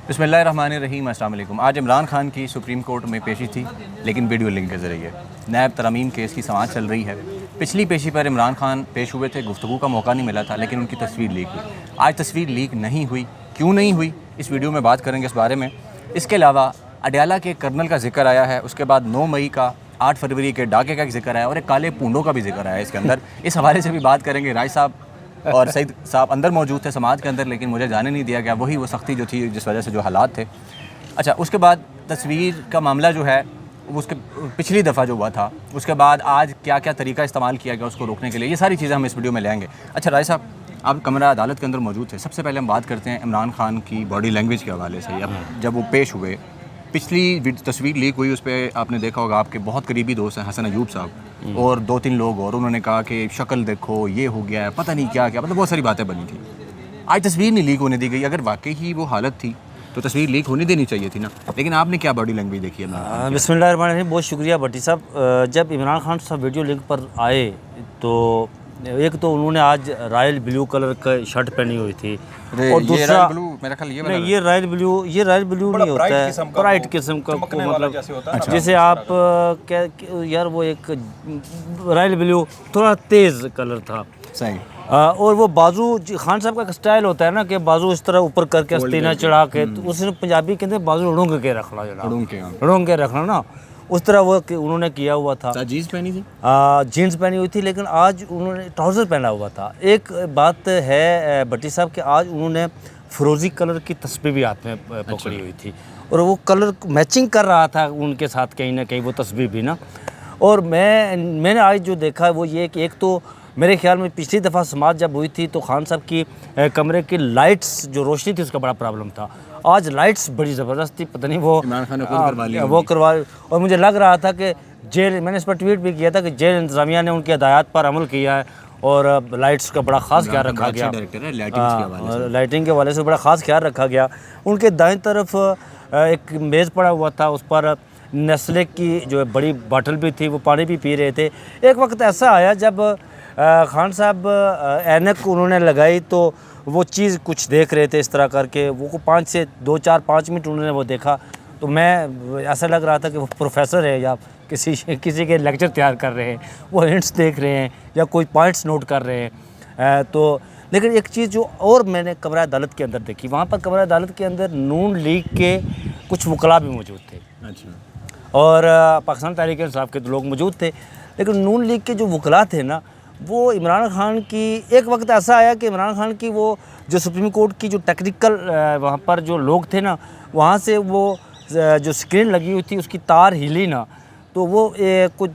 बिस्मिल्लाहिर्रहमानिर्रहीम, अस्सलाम वालेकुम। आज इमरान खान की सुप्रीम कोर्ट में पेशी थी, लेकिन वीडियो लिंक के ज़रिए नैब तरमीम केस की समाअत चल रही है। पिछली पेशी पर इमरान खान पेश हुए थे, गुफ्तगू का मौका नहीं मिला था, लेकिन उनकी तस्वीर लीक हुई। आज तस्वीर लीक नहीं हुई, क्यों नहीं हुई, इस वीडियो में बात करेंगे इस बारे में। इसके अलावा अडयाला के कर्नल का जिक्र आया है, उसके बाद 9 मई का 8 फरवरी के डाके का जिक्र आया और एक काले पूंडों का भी जिक्र आया इसके अंदर। इस हवाले से भी बात करेंगे। राय साहब और सईद साहब अंदर मौजूद थे समाज के अंदर, लेकिन मुझे जाने नहीं दिया गया। वही वो सख्ती जो थी जिस वजह से जो हालात थे। अच्छा, उसके बाद तस्वीर का मामला जो है उसके पिछली दफ़ा जो हुआ था, उसके बाद आज क्या क्या तरीका इस्तेमाल किया गया उसको रोकने के लिए, ये सारी चीज़ें हम इस वीडियो में लेंगे। अच्छा राय साहब, आप कमरा अदालत के अंदर मौजूद थे। सबसे पहले हम बात करते हैं इमरान खान की बॉडी लैंग्वेज के हवाले से। जब वो पेश हुए, पिछली तस्वीर लीक हुई, उस पर आपने देखा होगा, आपके बहुत करीबी दोस्त हैं हसन अयूब साहब और 2-3 लोग, और उन्होंने कहा कि शक्ल देखो, ये हो गया है, पता नहीं क्या क्या, मतलब बहुत सारी बातें बनी थी। आज तस्वीर नहीं लीक होने दी गई। अगर वाकई ही वो हालत थी तो तस्वीर लीक होने देनी चाहिए थी ना, लेकिन आपने क्या बॉडी लैंग्वेज देखी है? बिस्मिल्लाहिर्रहमानिर्रहीम, बहुत शुक्रिया भट्टी साहब। जब इमरान खान साहब वीडियो लिंक पर आए तो एक तो उन्होंने आज रॉयल ब्लू कलर का शर्ट पहनी हुई थी, और दूसरा मेरा ख्याल ये रॉयल ब्लू नहीं होता है, ब्राइट किस्म का, मतलब जैसे आप यार वो एक रॉयल ब्लू थोड़ा तेज़ कलर था, सही। और वो बाजू खान साहब का स्टाइल होता है ना कि बाजू इस तरह ऊपर करके अस्तीना चढ़ा के, तो उसने पंजाबी के अंदर बाजू रुंग के रखना, रुंग के रखना ना, उस तरह वो उन्होंने किया हुआ था। जीन्स पहनी थी, जीन्स पहनी हुई थी, लेकिन आज उन्होंने ट्राउज़र पहना हुआ था। एक बात है भट्टी साहब कि आज उन्होंने फिरोज़ी कलर की तस्बीह भी हाथ में पकड़ी हुई थी, और वो कलर मैचिंग कर रहा था उनके साथ कहीं ना कहीं वो तस्बीह भी ना। और मैंने आज जो देखा है वो ये कि एक तो मेरे ख्याल में पिछली दफ़ा समाअत जब हुई थी तो खान साहब की कमरे की लाइट्स जो रोशनी थी उसका बड़ा प्रॉब्लम था। आज लाइट्स बड़ी ज़बरदस्त थी, पता नहीं वो इमरान खान ने खुद करवा ली, वो करवा। और मुझे लग रहा था कि जेल, मैंने इस पर ट्वीट भी किया था कि जेल इंतज़ामिया ने उनकी हदायत पर अमल किया है और लाइट्स का बड़ा ख़ास ख्याल रखा गया। लाइटिंग के हवाले से बड़ा ख़ास ख्याल रखा गया। उनके दाएँ तरफ एक मेज़ पड़ा हुआ था, उस पर नेस्ले की जो बड़ी बॉटल भी थी, वो पानी भी पी रहे थे। एक वक्त ऐसा आया जब खान साहब ऐनक उन्होंने लगाई तो वो चीज़ कुछ देख रहे थे इस तरह करके, वो 5 मिनट उन्होंने वो देखा, तो मैं ऐसा लग रहा था कि वो प्रोफेसर है या किसी के लेक्चर तैयार कर रहे हैं, वो हिंट्स देख रहे हैं या कोई पॉइंट्स नोट कर रहे हैं। तो लेकिन एक चीज़ जो और मैंने कमरा अदालत के अंदर देखी, वहाँ पर कमरा अदालत के अंदर नून लीग के कुछ वकला भी मौजूद थे। अच्छा। और पाकिस्तान तहरीक इंसाफ के लोग मौजूद थे, लेकिन नून लीग के जो वकला थे ना, वो इमरान खान की, एक वक्त ऐसा आया कि इमरान खान की वो जो सुप्रीम कोर्ट की जो टेक्निकल वहाँ पर जो लोग थे ना, वहाँ से वो जो स्क्रीन लगी हुई थी उसकी तार हिली ना, तो वो कुछ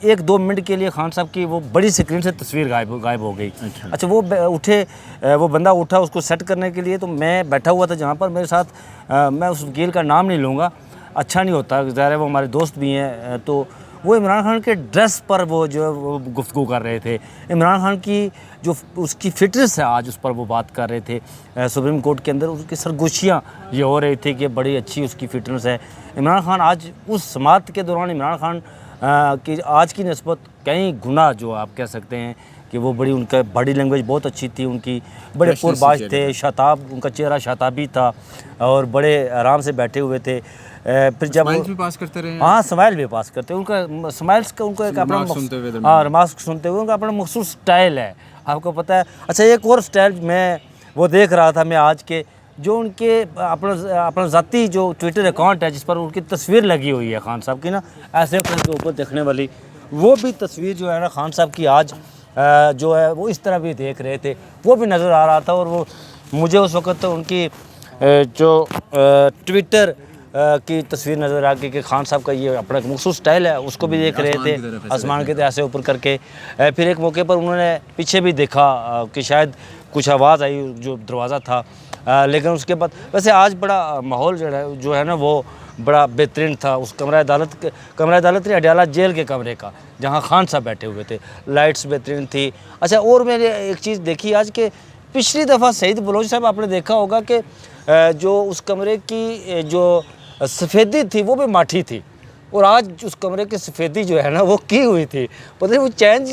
1-2 मिनट के लिए खान साहब की वो बड़ी स्क्रीन से तस्वीर गायब हो गई। अच्छा, वो उठे, वो बंदा उठा उसको सेट करने के लिए, तो मैं बैठा हुआ था जहाँ पर, मेरे साथ मैं उस वकील का नाम नहीं लूँगा, अच्छा नहीं होता, ज़ाहिर है वो हमारे दोस्त भी हैं, तो वो इमरान खान के ड्रेस पर वो जो वो गुफ्तगू कर रहे थे, इमरान खान की जो उसकी फिटनेस है आज उस पर वो बात कर रहे थे। सुप्रीम कोर्ट के अंदर उसकी सरगोशियाँ ये हो रही थी कि बड़ी अच्छी उसकी फ़िटनेस है। इमरान खान आज उस समाअत के दौरान इमरान खान की आज की निस्बत कई गुना जो आप कह सकते हैं कि वो बड़ी, उनका बॉडी लैंग्वेज बहुत अच्छी थी, उनकी बड़े पुरबाश थे, शताब, उनका चेहरा शताबी था और बड़े आराम से बैठे हुए थे। फिर जब भी पास करते रहे, हाँ स्माइल भी पास करते, उनका स्माइल्स का उनका एक अपना रिमार्क्स सुनते हुए उनका अपना मखसूस स्टाइल है, आपको पता है। अच्छा, एक और स्टाइल मैं वो देख रहा था मैं आज के, जो उनके अपना ज़ाती जो ट्विटर अकाउंट है जिस पर उनकी तस्वीर लगी हुई है खान साहब की ना, ऐसे के ऊपर देखने वाली, वो भी तस्वीर जो है ना खान साहब की आज जो है वो इस तरह भी देख रहे थे, वो भी नज़र आ रहा था। और वो मुझे उस वक़्त तो उनकी जो ट्विटर की तस्वीर नज़र आ गई कि खान साहब का ये अपना एक मखसूस स्टाइल है, उसको भी देख रहे थे आसमान के ऐसे ऊपर करके। फिर एक मौके पर उन्होंने पीछे भी देखा कि शायद कुछ आवाज़ आई जो दरवाज़ा था, लेकिन उसके बाद वैसे आज बड़ा माहौल जो है ना वो बड़ा बेहतरीन था। उस कमरा अदालत ने अडयाला जेल के कमरे का जहाँ खान साहब बैठे हुए थे, लाइट्स बेहतरीन थी। अच्छा, और मैंने एक चीज़ देखी आज के, पिछली दफ़ा सईद बलोच साहब आपने देखा होगा कि जो उस कमरे की जो सफ़ेदी थी वो भी माठी थी, और आज उस कमरे की सफ़ेदी जो है ना वो की हुई थी, पता नहीं वो चेंज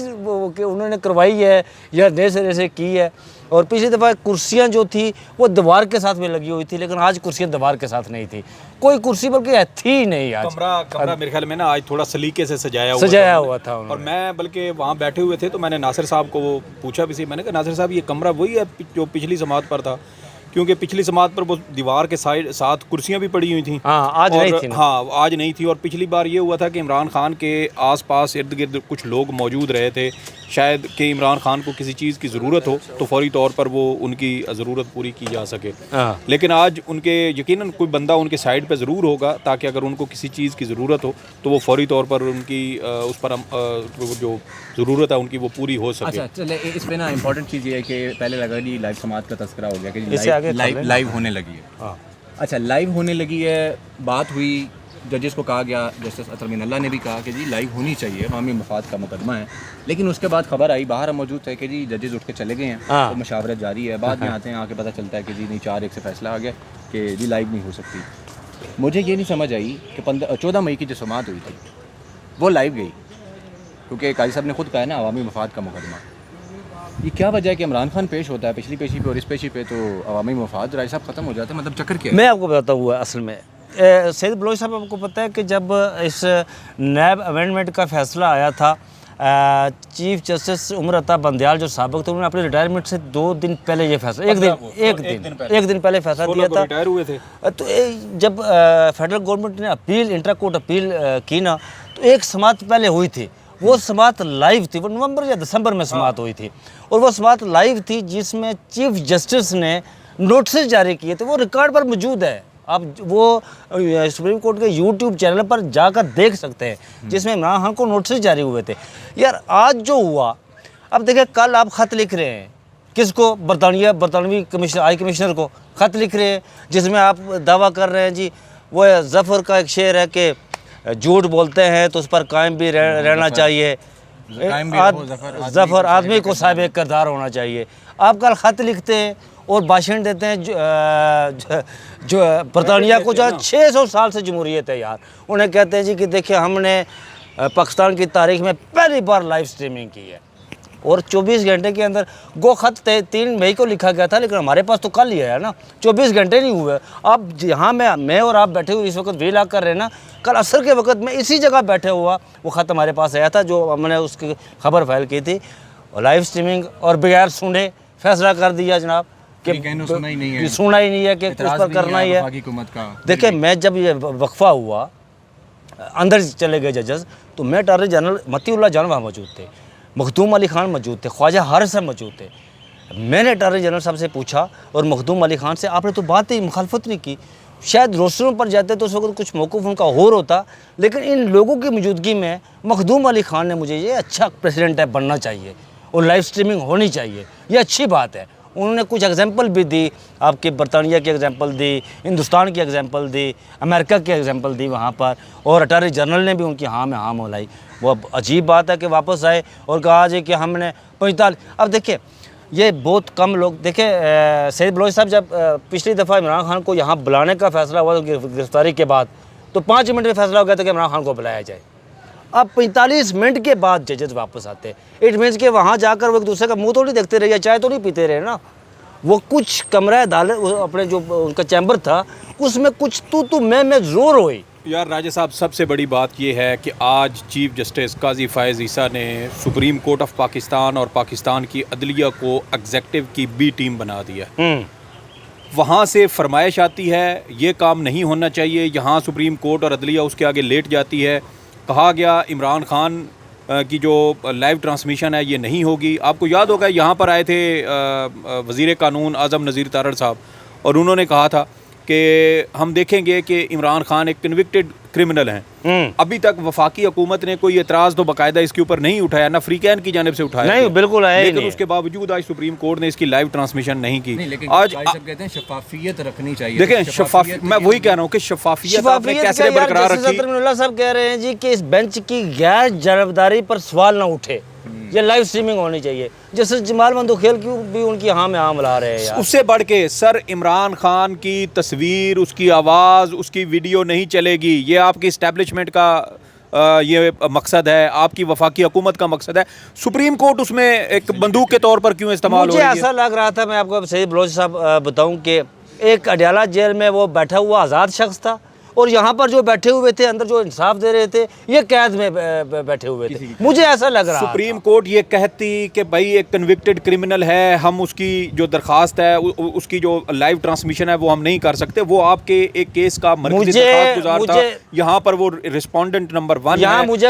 कि उन्होंने करवाई है या नए सिरे से की है। और पिछली दफ़ा कुर्सियाँ जो थी वो दीवार के साथ में लगी हुई थी, लेकिन आज कुर्सियाँ दीवार के साथ नहीं थी, कोई कुर्सी बल्कि थी ही नहीं आज। कमरा मेरे ख्याल में ना आज थोड़ा सलीके से सजाया हुआ था और मैं बल्कि वहाँ बैठे हुए थे तो मैंने नासिर साहब को वो पूछा भी सी, मैंने कहा नासिर साहब ये कमरा वही है जो पिछली समात पर था, क्योंकि पिछली समात पर वो दीवार के साथ कुर्सियां भी पड़ी हुई थी। हाँ, आज नहीं थी ना। हाँ, आज नहीं थी। और पिछली बार ये हुआ था कि इमरान खान के आसपास इर्द गिर्द कुछ लोग मौजूद रहे थे, शायद कि इमरान खान को किसी चीज़ की ज़रूरत हो तो फौरी तौर पर वो उनकी ज़रूरत पूरी की जा सके। लेकिन आज उनके यकीनन कोई बंदा उनके साइड पे ज़रूर होगा, ताकि अगर उनको किसी चीज़ की ज़रूरत हो तो वो फौरी तौर पर उनकी उस पर जो ज़रूरत है उनकी वो पूरी हो सके। अच्छा चले, इस पे ना इंपॉर्टेंट चीज़ ये है कि पहले लगा जी लाइव समात का तस्करा हो गया कि लाइव होने लगी है। अच्छा, लाइव होने लगी है, बात हुई, जजेस को कहा गया, जस्टिस अतर मीन अल्लाह ने भी कहा कि जी लाइव होनी चाहिए, अवामी मफाद का मुकदमा है। लेकिन उसके बाद खबर आई, बाहर हम मौजूद थे कि जी जजेस उठ के चले गए हैं, तो मशावरत जारी है। बाद में आते हैं, आके पता चलता है कि जी नहीं 4-1 से फैसला आ गया कि जी लाइव नहीं हो सकती। मुझे ये नहीं समझ आई कि 14 मई की जो समात हुई थी वो लाइव गई, क्योंकि काजी साहब ने खुद कहा है ना अवामी मफाद का मुकदमा। ये क्या वजह है कि इमरान खान पेश होता है पिछली पेशी पे और इस पेशी पे तो अवामी मफाद राय साहब ख़त्म हो जाते हैं, मतलब चक्कर क्या है? मैं आपको बताता हुआ असल में सैयद बलोच साहब, आपको पता है कि जब इस नैब अमेंडमेंट का फैसला आया था, चीफ जस्टिस उमर अता बंदयाल जो साबिक थे, उन्होंने अपनी रिटायरमेंट से 2 दिन पहले ये फैसला, एक दिन पहले फैसला दिया था। रिटायर हुए थे। तो जब फेडरल गवर्नमेंट ने अपील, इंट्रा कोर्ट अपील की ना, तो एक समात पहले हुई थी, वो समात लाइव थी, वो नवंबर या दिसंबर में समात हुई थी, और वो समात लाइव थी जिसमें चीफ जस्टिस ने नोटिस जारी किए थे, वो रिकॉर्ड पर मौजूद है। आप वो सुप्रीम कोर्ट के यूट्यूब चैनल पर जाकर देख सकते हैं, जिसमें इमरान खान को नोटिस जारी हुए थे। यार आज जो हुआ, अब देखिए कल आप ख़त लिख रहे हैं किसको, बरतानवी कमिश्नर, हाई कमिश्नर को ख़त लिख रहे हैं, जिसमें आप दावा कर रहे हैं जी वो ज़फ़र का एक शेर है कि झूठ बोलते हैं तो उस पर कायम भी रहना चाहिए, ज़फ़र आदमी को साहिब किरदार होना चाहिए। आप कल ख़त लिखते हैं और भाषण देते हैं जो बरतानिया को जो 600 साल से जमहूरियत है यार, उन्हें कहते हैं जी कि देखिए हमने पाकिस्तान की तारीख में पहली बार लाइव स्ट्रीमिंग की है, और 24 घंटे के अंदर गो ख़त 3 मई को लिखा गया था, लेकिन हमारे पास तो कल ही है ना, 24 घंटे नहीं हुए। अब जहाँ मैं और आप बैठे हुए इस वक्त वीला कर रहे हैं ना, कल असर के वक्त में इसी जगह बैठे हुआ वो ख़त हमारे पास आया था, जो हमने उसकी खबर फैल की थी, और लाइव स्ट्रीमिंग और बगैर सुने फैसला कर दिया जनाब कि सुना ही नहीं है कि उस पर करना ही है। देखिए मैं जब ये वक्फा हुआ, अंदर चले गए जजेस, तो मैं अटॉर्नी जनरल मतीउल्लाह जान वहाँ मौजूद थे, मखदूम अली खान मौजूद थे, ख्वाजा हारिस साहब मौजूद थे। मैंने अटॉर्नी जनरल साहब से पूछा और मखदूम अली खान से, आपने तो बात ही मुखालफत नहीं की, शायद रोस्टरों पर जाते तो उस वक्त कुछ मौक़िफ़ उनका और होता, लेकिन इन लोगों की मौजूदगी में मखदूम अली खान ने मुझे ये अच्छा प्रेसिडेंट है बनना चाहिए और लाइव स्ट्रीमिंग होनी चाहिए, ये अच्छी बात है। उन्होंने कुछ एग्जांपल भी दी, आपके बरतानिया की एग्जांपल दी, हिंदुस्तान की एग्जांपल दी, अमेरिका की एग्जांपल दी वहाँ पर, और अटॉर्नी जनरल ने भी उनकी हाँ में हाँ मिलाई। वो अजीब बात है कि वापस आए और कहा जी कि हमने 45। अब देखिए ये बहुत कम लोग, देखिए सैयद बलोच साहब जब पिछली दफ़ा इमरान खान को यहाँ बुलाने का फैसला हुआ गिरफ्तारी के बाद, तो 5 मिनट में फैसला हो गया था कि इमरान खान को बुलाया जाए। अब 45 मिनट के बाद जजेस वापस आते हैं, इट मीन्स कि वहाँ जाकर वो एक दूसरे का मुंह तो नहीं देखते रहे या चाय तो नहीं पीते रहे ना, वो कुछ कमरा अदालत अपने जो उनका चैम्बर था उसमें कुछ तू मैं ज़ोर हुई। यार राजा साहब, सबसे बड़ी बात यह है कि आज चीफ जस्टिस काजी फ़ायज़ ईसा ने सुप्रीम कोर्ट ऑफ पाकिस्तान और पाकिस्तान की अदलिया को एग्जेक्टिव की बी टीम बना दिया। वहाँ से फरमाइश आती है ये काम नहीं होना चाहिए, यहाँ सुप्रीम कोर्ट और अदलिया उसके आगे लेट जाती है। कहा गया इमरान खान की जो लाइव ट्रांसमिशन है ये नहीं होगी। आपको याद होगा यहाँ पर आए थे वज़ीर कानून आज़म नज़ीर तारड़ साहब, और उन्होंने कहा था कि हम देखेंगे कि इमरान खान एक कन्विक्टेड क्रिमिनल हैं। अभी तक वफाकी हुकूमत ने कोई एतराज़ तो बाकायदा इसके ऊपर नहीं उठाया, ना फ्रीकैन की जानिब से उठाया नहीं, बिल्कुल है, लेकिन उसके बावजूद आज सुप्रीम कोर्ट ने इसकी लाइव ट्रांसमिशन नहीं की। आज कहते हैं शफाफियत रखनी चाहिए। देखें शफाफियत, मैं वही कह रहा हूँ कि शफाफियत आपने कैसे बरकरार रखी। साहब कह रहे हैं जी कि इस बेंच की गैर जानबदारी पर सवाल ना उठे, ये लाइव स्ट्रीमिंग होनी चाहिए। जैसे जमाल बंदूखेल की भी उनकी हाँ में हाँ मिला रहे हैं यार। उससे बढ़ के सर इमरान खान की तस्वीर, उसकी आवाज़, उसकी वीडियो नहीं चलेगी। ये आपकी इस्टेब्लिशमेंट का ये मकसद है, आपकी वफाकी हुकूमत का मकसद है, सुप्रीम कोर्ट उसमें एक बंदूक के तौर पर क्यों इस्तेमाल हो मुझे रही है? ऐसा लग रहा था, मैं आपको सही बलोच साहब बताऊं कि एक अडयाला जेल में वो बैठा हुआ आज़ाद शख्स था और यहाँ पर जो बैठे हुए थे अंदर जो इंसाफ दे रहे थे ये कैद में बैठे हुए थे। मुझे ऐसा लग रहा सुप्रीम कोर्ट ये कहती कि भाई एक कन्विक्टेड क्रिमिनल है, हम उसकी जो दरखास्त है उसकी जो लाइव ट्रांसमिशन है वो हम नहीं कर सकते, वो आपके एक केस का मरकज़ी दरखास्त गुजार था, यहाँ पर वो रिस्पोंडेंट नंबर 1 है। यहाँ मुझे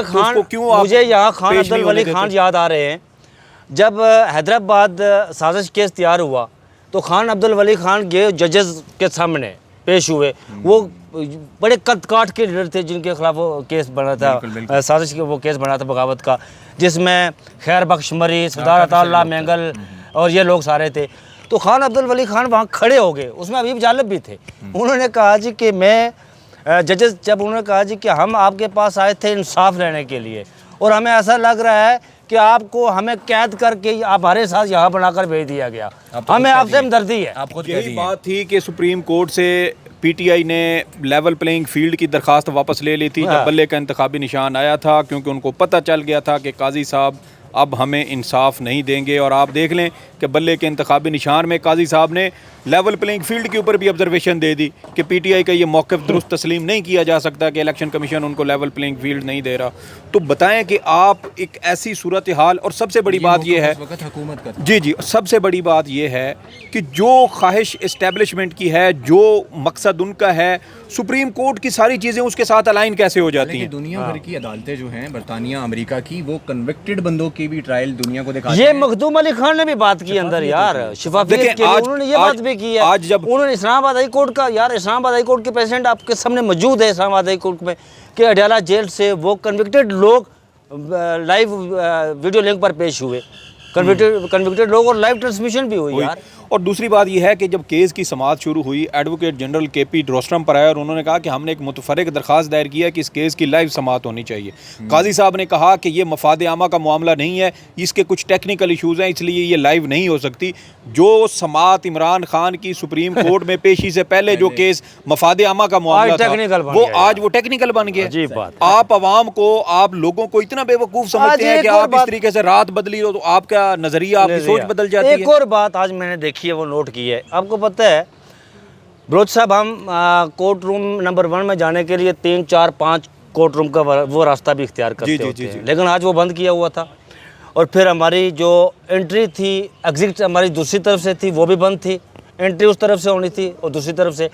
यहाँ खान अब्दुल वली खान याद आ रहे हैं। जब हैदराबाद साजिश केस तैयार हुआ तो खान अब्दुल वली खान गए जजेस के सामने पेश हुए। वो बड़े कद काट के लीडर थे जिनके खिलाफ वो केस बना था, साजिश के वो केस बना था बगावत का, जिसमें खैर बख्श मरी, सरदार अताउल्लाह मैंगल और ये लोग सारे थे। तो खान अब्दुल वली खान वहाँ खड़े हो गए, उसमें अबीब जालिब भी थे। उन्होंने कहा जी कि मैं जजेस, जब उन्होंने कहा जी कि हम आपके पास आए थे इंसाफ लेने के लिए और हमें ऐसा लग रहा है कि आपको हमें कैद करके आप हमारे साथ यहाँ बनाकर भेज दिया गया, हमें आपसे हमदर्दी है। आपको यही बात थी कि सुप्रीम कोर्ट से पीटीआई ने लेवल प्लेइंग फील्ड की दरखास्त वापस ले ली थी जब बल्ले का इंतखाबी निशान आया था, क्योंकि उनको पता चल गया था कि काजी साहब अब हमें इंसाफ नहीं देंगे। और आप देख लें कि बल्ले के इंतखाबी निशान में काजी साहब ने लेवल प्लेइंग फील्ड के ऊपर भी ऑब्जर्वेशन दे दी कि पीटीआई का ये मौक़िफ़ दुरुस्त तस्लीम नहीं किया जा सकता कि इलेक्शन कमीशन उनको लेवल प्लेइंग फील्ड नहीं दे रहा। तो बताएं कि आप एक ऐसी सूरत हाल, और सबसे बड़ी बात ये है हुकूमत का जी सबसे बड़ी बात ये है कि जो ख्वाहिश इस्टेब्लिशमेंट की है, जो मकसद उनका है, सुप्रीम कोर्ट की सारी चीज़ें उसके साथ अलाइन कैसे हो जाती हैं? दुनिया भर की अदालतें जो हैं बरतानिया अमेरिका की, वो कन्विक्टेड बंदों की भी ट्रायल दुनिया को दिखाती ये हैं। मखदूम अली खान ने भी बात की अंदर यार, शिफाफियत के लिए उन्होंने ये बात भी की है। आज जब उन्होंने इस्लामाबाद हाई कोर्ट का, यार इस्लामाबाद हाई कोर्ट के प्रेसिडेंट आपके सामने मौजूद है इस्लामाबाद हाई कोर्ट में, कि अडयाला जेल से वो कन्विक्टेड लोग लाइव वीडियो लिंक पर पेश हुए, कन्विक्टेड लोग, और लाइव ट्रांसमिशन भी हुई यार। और दूसरी बात यह है कि जब केस की समाअत शुरू हुई, एडवोकेट जनरल केपी ड्रोस्ट्रम पर आया और उन्होंने कहा कि हमने एक मुतफर्रिक दरखास्त दायर किया कि इस केस की लाइव समाअत होनी चाहिए। काजी साहब ने कहा कि ये मफाद आमा का मामला नहीं है, इसके कुछ टेक्निकल इशूज़ हैं, इसलिए ये लाइव नहीं हो सकती। जो समाअत इमरान खान की सुप्रीम कोर्ट में पेशी से पहले जो केस मफाद आमा का मामला था, वो आज वो टेक्निकल बन गया। आप आवाम को, आप लोगों को इतना बेवकूफ़ समझते हैं कि आप इस तरीके से रात बदली हो तो आपका नज़रिया, आपकी सोच बदल जाती है। एक और बात आज मैंने देखी है, वो नोट की है। आपको पता है बलोच साहब, हम कोर्ट रूम नंबर 1 में जाने के लिए 3, 4, 5 कोर्ट रूम का वो रास्ता भी इख्तियार करते होते हैं, लेकिन आज वो बंद किया हुआ था। और फिर हमारी जो एंट्री थी, एग्जिट हमारी दूसरी तरफ से थी, वो भी बंद थी। एंट्री उस तरफ से होनी थी और दूसरी तरफ से।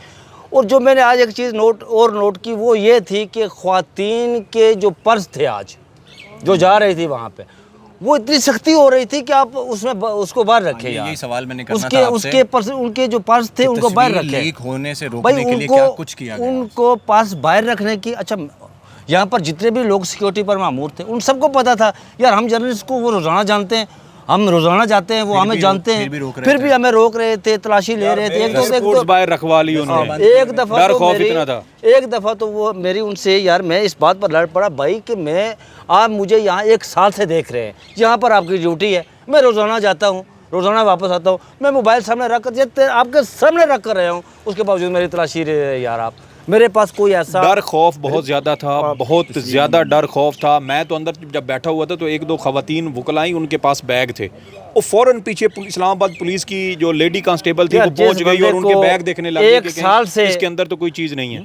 और जो मैंने आज एक चीज़ नोट की, वो ये थी कि ख्वातीन के जो पर्स थे आज जो जा रही थी वहाँ पे, वो इतनी सख्ती हो रही थी कि आप उसमें उसको बाहर रखें यार। यही सवाल मैंने करना था आपसे। उसके पर्स, उनके जो पर्स थे उनको बाहर रखें। लीक होने से रोकने के लिए क्या कुछ किया गया? उनको पर्स बाहर रखने की, अच्छा यहाँ पर जितने भी लोग सिक्योरिटी पर मामूर थे उन सबको पता था यार, हम जर्नलिस्ट को वो रोज़ाना जानते हैं, हम रोज़ाना जाते हैं, वो हमें जानते हैं, फिर भी हमें रोक रहे थे, तलाशी ले रहे थे। एक बाहर रखवा ली उन्होंने, एक दफ़ा तो वो मेरी उनसे, यार मैं इस बात पर लड़ पड़ा भाई कि आप मुझे यहाँ 1 साल से देख रहे हैं, यहाँ पर आपकी ड्यूटी है, मैं रोज़ाना जाता हूँ, रोज़ाना वापस आता हूँ, मैं मोबाइल सामने रख कर आपके सामने रख कर रहा हूँ, उसके बावजूद मेरी तलाशी ले रहे यार आप। मेरे पास कोई ऐसा डर खौफ बहुत ज़्यादा था, बहुत ज़्यादा डर खौफ था। मैं तो अंदर जब बैठा हुआ था तो 1-2 ख़वातीन वकलाई, उनके पास बैग थे, वो फ़ौरन पीछे इस्लामाबाद पुलिस की जो लेडी कांस्टेबल थी वो पहुंच गई और उनके बैग देखने लगी। 1 साल से इसके अंदर तो कोई चीज़ नहीं है।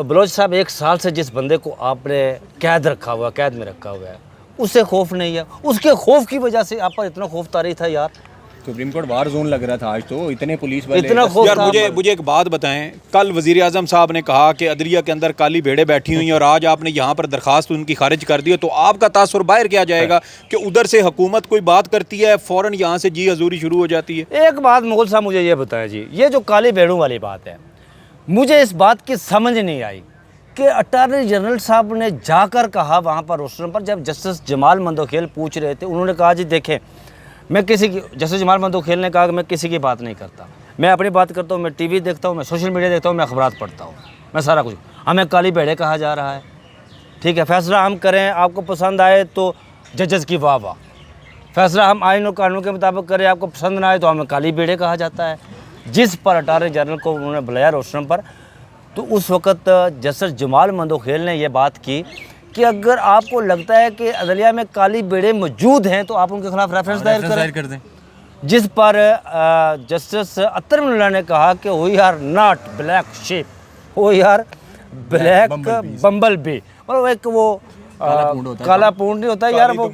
बलोच साहब, 1 साल से जिस बंदे को आपने कैद में रखा हुआ है, उससे खौफ नहीं है, उसके खौफ की वजह से आप पर इतना खौफ तारी था यार। सुप्रीम कोर्ट वार जोन लग रहा था आज, तो इतने पुलिस वाले, इतना खौफ यार। मुझे एक बात बताएं, कल वज़ीर आज़म साहब ने कहा कि अदलिया के अंदर काली भेड़ें बैठी हुई हैं और आज आपने यहाँ पर दरखास्त उनकी खारिज कर दी है, तो आपका तासुर बाहर क्या जाएगा कि उधर से हुकूमत कोई बात करती है, फ़ौरन यहाँ से जी हजूरी शुरू हो जाती है। एक बात मुगल साहब मुझे ये बताएं जी, ये जो काली भेड़ों वाली बात है, मुझे इस बात की समझ नहीं आई कि अटॉर्नी जनरल साहब ने जाकर कहा वहाँ पर रोस्टरम पर, जब जस्टिस जमाल मंदोखेल पूछ रहे थे, उन्होंने कहा जी देखें, मैं किसी की, जैसे जमाल मंदोखेल ने कहा कि मैं किसी की बात नहीं करता, मैं अपनी बात करता हूँ, मैं टीवी देखता हूँ, मैं सोशल मीडिया देखता हूँ, मैं अखबार पढ़ता हूँ, मैं सारा कुछ। हमें काली भेड़े कहा जा रहा है, ठीक है, फैसला हम करें, आपको पसंद आए तो जजेस की वाह वाह, फैसला हम आइन और कानून के मुताबिक करें, आपको पसंद ना आए तो हमें काली भेड़े कहा जाता है। जिस पर अटॉर्नी जनरल को उन्होंने बुलाया रोस्टरम पर, तो उस वक़्त जस्टिस जमाल मंदोखेल ने यह बात की कि अगर आपको लगता है कि अदलिया में काली बेड़े मौजूद हैं तो आप उनके खिलाफ रेफरेंस दायर करें, कर दें। जिस पर जस्टिस अतर मिल्ला ने कहा कि we are not black sheep, we are black bumble bee. और एक वो काला पूंड नहीं होता यार, वो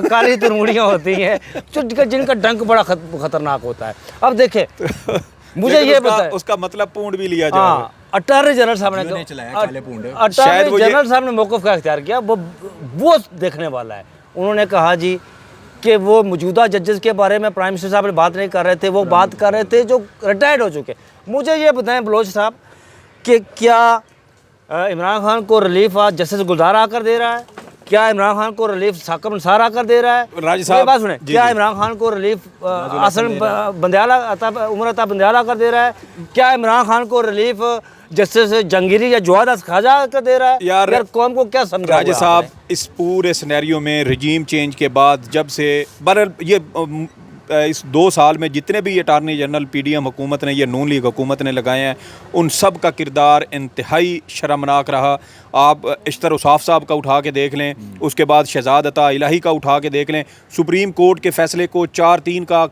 काली तुरमुड़ियाँ होती हैं जिनका डंक बड़ा खतरनाक होता है। अब देखे मुझे ये बताए उसका मतलब पूंड भी लिया जाए। अटॉर्नी जनरल साहब ने अटॉर्नी जनरल साहब ने मौक़िफ़ का इख्तियार किया, वो देखने वाला है। उन्होंने कहा जी कि वो मौजूदा जजेस के बारे में प्राइम मिनिस्टर साहब ने बात नहीं कर रहे थे, वो बात कर रहे थे जो रिटायर्ड हो चुके। मुझे ये बताएं बलोच साहब कि क्या इमरान खान को रिलीफ आज जस्टिस गुलजार आकर दे रहा है? क्या इमरान खान को रिलीफ साकिब अंसार आकर दे रहा है? राजी साहब बात सुने, क्या इमरान खान को रिलीफ आसन बंदयाला उमर अता बंदयाला आकर दे रहा है? क्या इमरान खान को रिलीफ जस्टिस जंगीरी या जवाद खाजा आकर दे रहा है? यार कौम को क्या समझा? राजी साहब, इस पूरे सिनेरियो में रजीम चेंज के बाद जब से ये इस 2 साल में जितने भी अटार्नी जनरल PDM हुकूमत ने, ये नून लीग हुकूमत ने लगाए हैं, उन सब का किरदार इंतहाई शर्मनाक रहा। आप इश्तर उसाफ साहब का उठा के देख लें, उसके बाद शहजाद अता इलाही का उठा के देख लें, सुप्रीम कोर्ट के फैसले को 4-3 का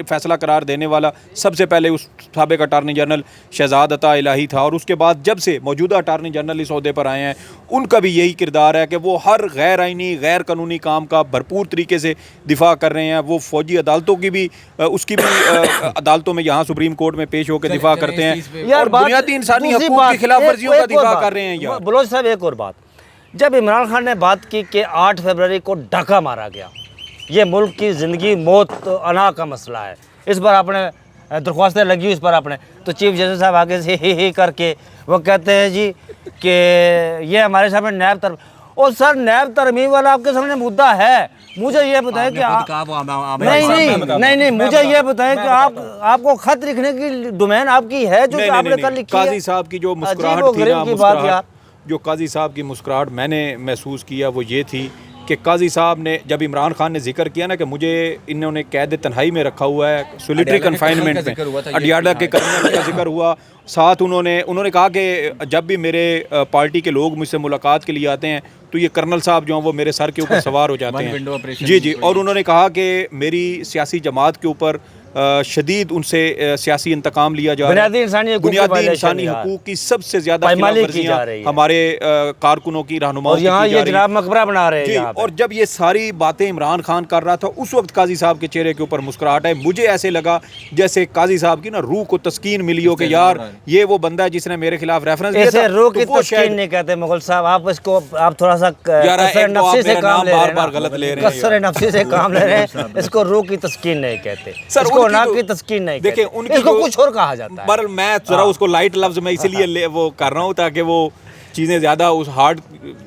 फैसला करार देने वाला सबसे पहले उस साबिक अटार्नी जनरल शहजाद अता इलाही था। और उसके बाद जब से मौजूदा अटार्नी जनरल इस ओहदे पर आए हैं, उनका भी यही किरदार है कि वो हर गैर आइनी गैर कानूनी काम का भरपूर तरीके से दिफा कर रहे हैं। वो फौजी अदालतों की भी उसकी भी अदालतों में यहाँ सुप्रीम कोर्ट में पेश होकर दिफा करते हैं और बुनियादी इंसानी हकूक़ की खिलाफ वर्जियों का दिफा कर रहे हैं। यार बलोच साहब, एक और बात, जब इमरान खान ने बात की कि 8 फरवरी को डाका मारा गया, ये मुल्क की ज़िंदगी मौत अना का मसला है, इस पर आपने दरख्वास्तें लगी, इस पर आपने, तो चीफ जस्टिस साहब आगे से ही करके वो कहते हैं जी कि ये हमारे सामने नैब तरमीम, और सर नैब तरमीम वाला आपके सामने मुद्दा है। मुझे ये बताएं कि नहीं, मुझे ये बताएं कि आपको खत लिखने की डोमेन आपकी है जो आपने कल लिखी है? काजी साहब की जो मुस्कुराहट थी ना, मुस्कुराहट, जो काजी साहब की मुस्कुराहट मैंने महसूस किया वो ये थी कि काजी साहब ने जब इमरान खान ने जिक्र किया ना कि मुझे इन्होंने कैद तन्हाई में रखा हुआ है, सोलिटरी कन्फाइनमेंट में, अडियाला के कर्नल का जिक्र हुआ। साथ उन्होंने कहा कि जब भी मेरे पार्टी के लोग मुझसे मुलाकात के लिए आते हैं तो ये कर्नल साहब जो हैं वो मेरे सर के ऊपर सवार हो जाते हैं। जी। और उन्होंने कहा कि मेरी सियासी जमात के ऊपर शदीद उनसे सियासी इंतकाम लिया जा रहा है, बुनियादी इंसानी हकूक़ की सबसे ज़्यादा खिलाफवर्जियां हमारे कारकुनों की रहनुमाई और यहाँ ये जनाब मकबरा बना रहे हैं। और जब ये सारी बातें इमरान खान कर रहा था उस वक्त काजी साहब के चेहरे के ऊपर मुस्कुराहट है। मुझे ऐसे लगा जैसे काजी साहब की ना रूह को तस्कीन मिली हो कि यार ये वो बंदा है जिसने मेरे खिलाफ रेफरेंस दिया था। रूह की तस्कीन नहीं कहते मुगल साहब, आप थोड़ा सा नफ्सी से काम ले रहे हैं, इसको रूह की तस्कीन नहीं कहते, की तस्कीन नहीं, देखिए इसको कुछ और कहा जाता है। पर मैं जरा उसको लाइट लफ्ज में इसीलिए वो कर रहा हूँ ताकि वो चीज़ें ज़्यादा उस हार्ड।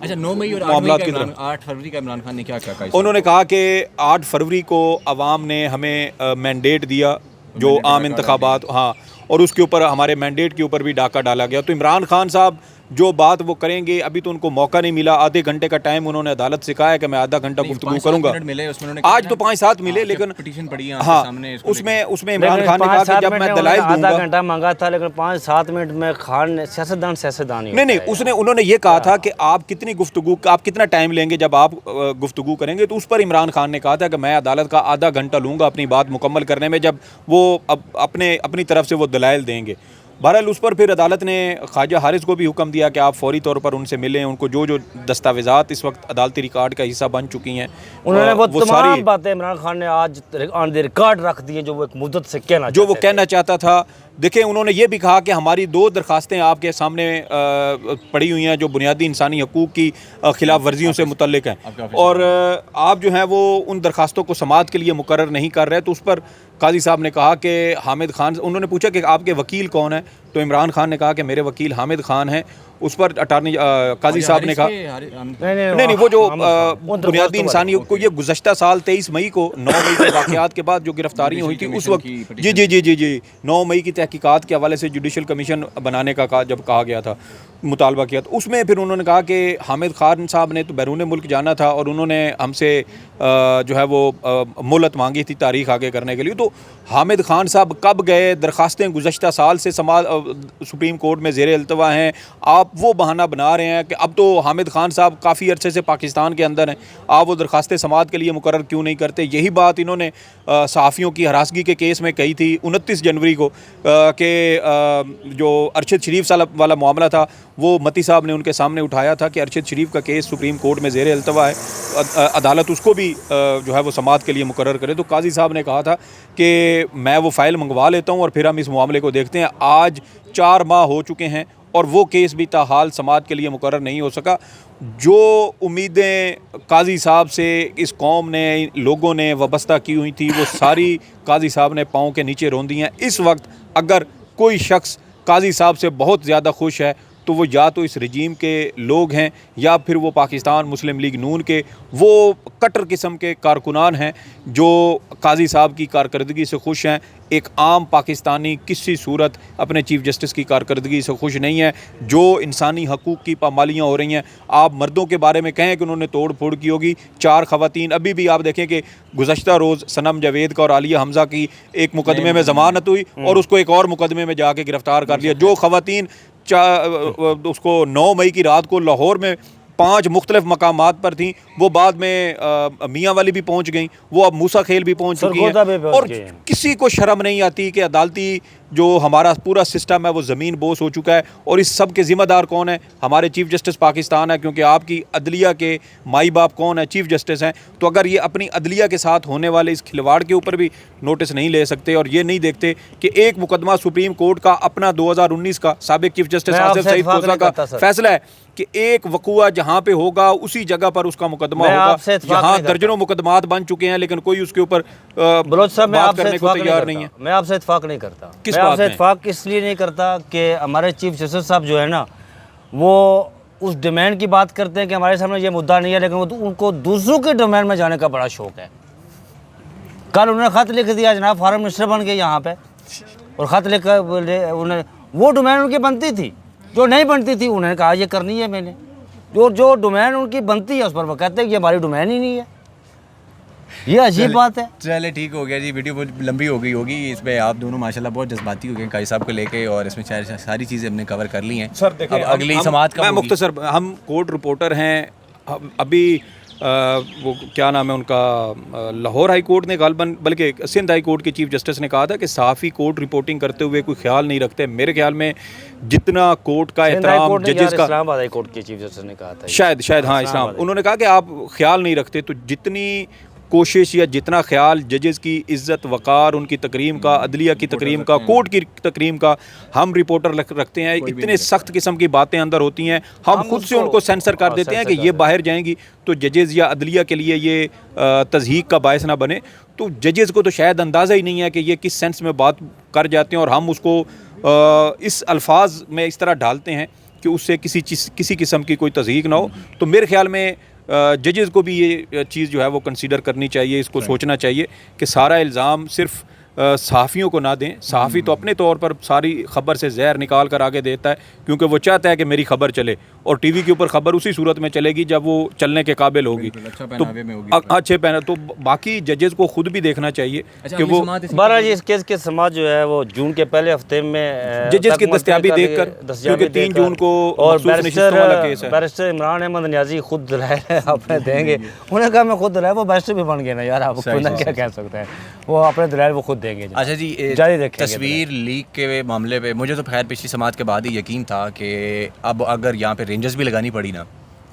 अच्छा, 9 मई और 8 फरवरी का इमरान खान ने क्या कहा? उन्होंने कहा कि 8 फरवरी को अवाम ने हमें मैंडेट दिया जो आम इंतखाबात, हाँ, और उसके ऊपर हमारे मैंडेट के ऊपर भी डाका डाला गया। तो इमरान खान साहब जो बात वो करेंगे, अभी तो उनको मौका नहीं मिला, आधे घंटे का टाइम उन्होंने अदालत से कहा है कि मैं आधा घंटा गुफ्तगू करूंगा। आज तो 5-7 मिले, लेकिन पिटीशन पड़ी है हाँ, उसमें इमरान खान ने कहा कि जब मैं दलाइल दूंगा, आधा घंटा मांगा था, लेकिन 5-7 मिनट में खान ने सियासतदान नहीं, उन्होंने ये कहा था कि आप कितनी गुफ्तगू, आप कितना टाइम लेंगे जब आप गुफ्तगू करेंगे। तो उस पर इमरान खान ने कहा था कि मैं अदालत का आधा घंटा लूँगा अपनी बात मुकम्मल करने में, जब वो अपनी तरफ से वो दलाइल देंगे। बहरहाल उस पर फिर अदालत ने ख्वाजा हारिस को भी हुक्म दिया कि आप फौरी तौर पर उनसे मिलें, उनको जो दस्तावेज़ात इस वक्त अदालती रिकॉर्ड का हिस्सा बन चुकी हैं उन्होंने वो तमाम बातें इमरान खान ने आज ऑन द रिकॉर्ड रख दी हैं जो वो एक मुद्दत से कहना चाहता था। देखिए, उन्होंने ये भी कहा कि हमारी 2 दरखास्तें आपके सामने पड़ी हुई हैं जो बुनियादी इंसानी हकूक़ की खिलाफ वर्जियों से मुतल्लिक हैं, और आप जो हैं वो उन दरखास्तों को समाअत के लिए मुकर्रर नहीं कर रहे। तो उस पर काजी साहब ने कहा कि हामिद खान, उन्होंने पूछा कि आपके वकील कौन है, तो इमरान खान ने कहा कि मेरे वकील हामिद खान हैं। उस पर अटार्नी काजी साहब ने कहा नहीं, वो जो बुनियादी इंसानी को ये गुज़श्ता साल 23 मई को 9 मई के वाक़यात के बाद जो गिरफ्तारियाँ हुई थी उस वक्त, जी 9 मई की तहकीकात के हवाले से जुडिशल कमीशन बनाने का जब कहा गया था, मुतालबा किया, तो उसमें फिर उन्होंने कहा कि हामिद खान साहब ने तो बैरून मुल्क जाना था और उन्होंने हमसे जो है वो मोहलत मांगी थी तारीख आगे करने के लिए। तो हामिद खान साहब कब गए, दरखास्तें गुज़श्ता साल से सुप्रीम कोर्ट में ज़ेर अल्तवा हैं, आप वो बहाना बना रहे हैं कि अब तो हामिद खान साहब काफ़ी अरसे से पाकिस्तान के अंदर हैं, आप वो दरख्वास्त समाअत के लिए मुकर्रर क्यों नहीं करते। यही बात इन्होंने सहाफ़ियों की हरासगी के केस में कही थी 29 जनवरी को कि जो अरशद शरीफ साहब वाला मामला था वो मती साहब ने उनके सामने उठाया था कि अरशद शरीफ का केस सुप्रीम कोर्ट में ज़ेर अल्तवा है, अदालत उसको भी जो है वो समाअत के लिए मुकर्रर करे। तो काजी साहब ने कहा था कि मैं वो फ़ाइल मंगवा लेता हूँ और फिर हम इस मामले को देखते हैं। आज 4 माह हो चुके हैं और वो केस भी ताहाल समाअत के लिए मुकर्रर नहीं हो सका। जो उम्मीदें काजी साहब से इस कौम ने, लोगों ने वाबस्ता की हुई थी, वो सारी काजी साहब ने पाँव के नीचे रोंद दी हैं। इस वक्त अगर कोई शख्स काजी साहब से बहुत ज़्यादा खुश है तो वो या तो इस रजीम के लोग हैं या फिर वो पाकिस्तान मुस्लिम लीग नून के वो कट्टर किस्म के कारकुनान हैं जो काजी साहब की कारकर्दगी से खुश हैं। एक आम पाकिस्तानी किसी सूरत अपने चीफ़ जस्टिस की कारकर्दगी से खुश नहीं है। जो इंसानी हकूक़ की पामालियाँ हो रही हैं, आप मर्दों के बारे में कहें कि उन्होंने तोड़ फोड़ की होगी, 4 ख़वातीन अभी भी आप देखें कि गुज़श्ता रोज़ सनम जावेद का और आलिया हमज़ा की एक मुकदमे में ज़मानत हुई और उसको एक और मुकदमे में जाके गिरफ़्तार कर लिया। जो ख़वातीन उसको 9 मई की रात को लाहौर में 5 मुख्तलिफ मकामात पर थीं, वो बाद में मियाँ वाली भी पहुँच गई, वो अब मूसा खेल भी पहुँच चुकी हैं। और किसी को शर्म नहीं आती कि अदालती जो हमारा पूरा सिस्टम है वो ज़मीन बोस हो चुका है। और इस सब के ज़िम्मेदार कौन है? हमारे चीफ़ जस्टिस पाकिस्तान है, क्योंकि आपकी अदलिया के माई बाप कौन है? चीफ़ जस्टिस हैं। तो अगर ये अपनी अदलिया के साथ होने वाले इस खिलवाड़ के ऊपर भी नोटिस नहीं ले सकते और ये नहीं देखते कि एक मुकदमा सुप्रीम कोर्ट का अपना 2019 का साबिक चीफ़ जस्टिस आसिफ सईद खोसा का फैसला है कि एक वक़ुआ जहाँ पे होगा उसी जगह पर उसका मुकदमा होगा। यहाँ दर्जनों मुकदमात बन चुके हैं लेकिन कोई उसके ऊपर बात करने को तैयार नहीं है। मैं आपसे इत्फाक नहीं करता। किस मैं बात आपसे में? इत्फाक इसलिए नहीं करता कि हमारे चीफ जस्टिस साहब जो है ना, वो उस डोमेन की बात करते हैं कि हमारे सामने ये मुद्दा नहीं है, लेकिन वो उनको दूसरों के डोमेन में जाने का बड़ा शौक है। कल उन्होंने ख़त लिख दिया, जनाब फॉरेन मिनिस्टर बन गए यहाँ पे, और ख़त लिख कर उन्हें वो डोमेन उनकी बनती थी, जो नहीं बनती थी उन्होंने कहा ये करनी है मैंने। जो डोमेन उनकी बनती है उस पर वो कहते हैं कि ये हमारी डोमेन ही नहीं है। ये अजीब बात है। चले ठीक हो गया जी, वीडियो बहुत लंबी हो गई होगी, इसमें आप दोनों माशाल्लाह बहुत जज्बाती हो गए काजी साहब को लेके, और इसमें सारी चीज़ें हमने कवर कर ली हैं। सर देखें, अगली समाअत का मैं मुख्तसर, हम कोर्ट रिपोर्टर हैं। अभी वो क्या नाम है उनका, लाहौर हाई कोर्ट ने गालबन, बल्कि सिंध हाई कोर्ट के चीफ जस्टिस ने कहा था कि सहाफ़ी कोर्ट रिपोर्टिंग करते हुए कोई ख्याल नहीं रखते। मेरे ख्याल में जितना कोर्ट का एहतराम जजेस का, इस्लामाबाद हाई कोर्ट के चीफ जस्टिस ने कहा था, शायद हाँ इस्लाम, उन्होंने कहा कि आप ख्याल नहीं रखते। तो जितनी कोशिश या जितना ख्याल जजेस की इज़्ज़त वक़ार, उनकी तकरीम का, अदलिया की तकरीम का, कोर्ट की तकरीम का हम रिपोर्टर रखते हैं, इतने सख्त किस्म की बातें अंदर होती हैं, हम खुद से उनको सेंसर कर देते हैं कि ये बाहर जाएंगी तो जजेस या अदलिया के लिए ये तज़हीक का बायस ना बने। तो जजेस को तो शायद अंदाज़ा ही नहीं है कि ये किस सेंस में बात कर जाते हैं, और हम उसको इस अल्फाज में इस तरह डालते हैं कि उससे किसी किस्म की कोई तज़हीक ना हो। तो मेरे ख्याल में जजेस को भी ये चीज़ जो है वो कंसीडर करनी चाहिए, इसको सोचना चाहिए कि सारा इल्ज़ाम सिर्फ सहाफ़ियों को ना दें। सहाफ़ी तो अपने तौर पर सारी ख़बर से जहर निकाल कर आगे देता है, क्योंकि वो चाहता है कि मेरी ख़बर चले, और टीवी के ऊपर ख़बर उसी सूरत में चलेगी जब वो चलने के काबिल होगी, तो अच्छे पहना। तो बाकी जजेस को खुद भी देखना चाहिए कि वो 12 इस केस के समाज जो है वो जून के पहले हफ्ते में जजेस की दस्तयाबी देखकर, क्योंकि 3 जून को और बैरिस्टर इमरान अहमद नियाज़ी खुद दलाइल अपने देंगे। उन्होंने कहा मैं खुद दलाइल, वो बैरिस्टर भी बन गए ना यार, आप क्या कह सकते हैं, वो अपने दलाइल वो खुद देंगे। अच्छा जी, तस्वीर लीक के मामले पे मुझे तो खैर पिछली समाअत के बाद ही यकीन था कि अब अगर यहाँ पे रेंजर्स भी लगानी पड़ी ना,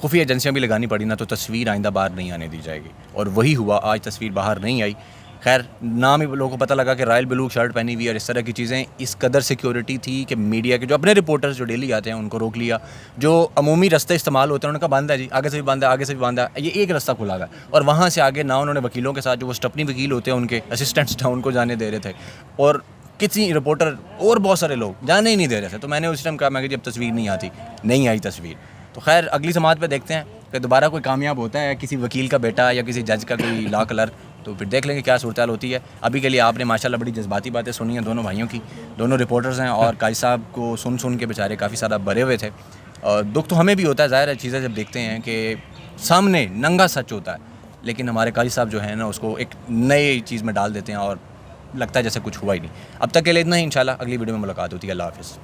खुफिया एजेंसियाँ भी लगानी पड़ी ना, तो तस्वीर आइंदा बाहर नहीं आने दी जाएगी, और वही हुआ। आज तस्वीर बाहर नहीं आई। खैर नाम ही लोगों को पता लगा कि रॉयल ब्लू शर्ट पहनी हुई और इस तरह की चीज़ें। इस कदर सिक्योरिटी थी कि मीडिया के जो अपने रिपोर्टर्स जो डेली आते हैं उनको रोक लिया। जो अमूमी रास्ते इस्तेमाल होते हैं उनका बंद है जी, आगे से भी बंद है, आगे से भी बंद है, ये एक रास्ता खुला है, और वहाँ से आगे ना उन्होंने वकीलों के साथ, जो वो स्टपनी वकील होते हैं उनके असिस्टेंट्स था, उनको जाने दे रहे थे, और किसी रिपोर्टर और बहुत सारे लोग जाने ही नहीं दे रहे थे। तो मैंने उस टाइम कहा, मैं कि जब तस्वीर नहीं आती, नहीं आई तस्वीर, तो खैर अगली समाअत पे देखते हैं कि दोबारा कोई कामयाब होता है, किसी वकील का बेटा या किसी जज का कोई लॉ क्लर्क, तो फिर देख लेंगे क्या सूरत हाल होती है। अभी के लिए आपने माशाल्लाह बड़ी जज्बाती बातें सुनी हैं दोनों भाइयों की, दोनों रिपोर्टर्स हैं, और काजी साहब को सुन के बेचारे काफ़ी सारा भरे हुए थे, और दुख तो हमें भी होता है, ज़ाहिर है चीज़ें जब देखते हैं कि सामने नंगा सच होता है, लेकिन हमारे काजी साहब जो है ना उसको एक नई चीज़ में डाल देते हैं और लगता है जैसे कुछ हुआ ही नहीं। अब तक के लिए इतना ही, इंशाल्लाह अगली वीडियो में मुलाकात होती है। अल्लाह हाफ़िज़।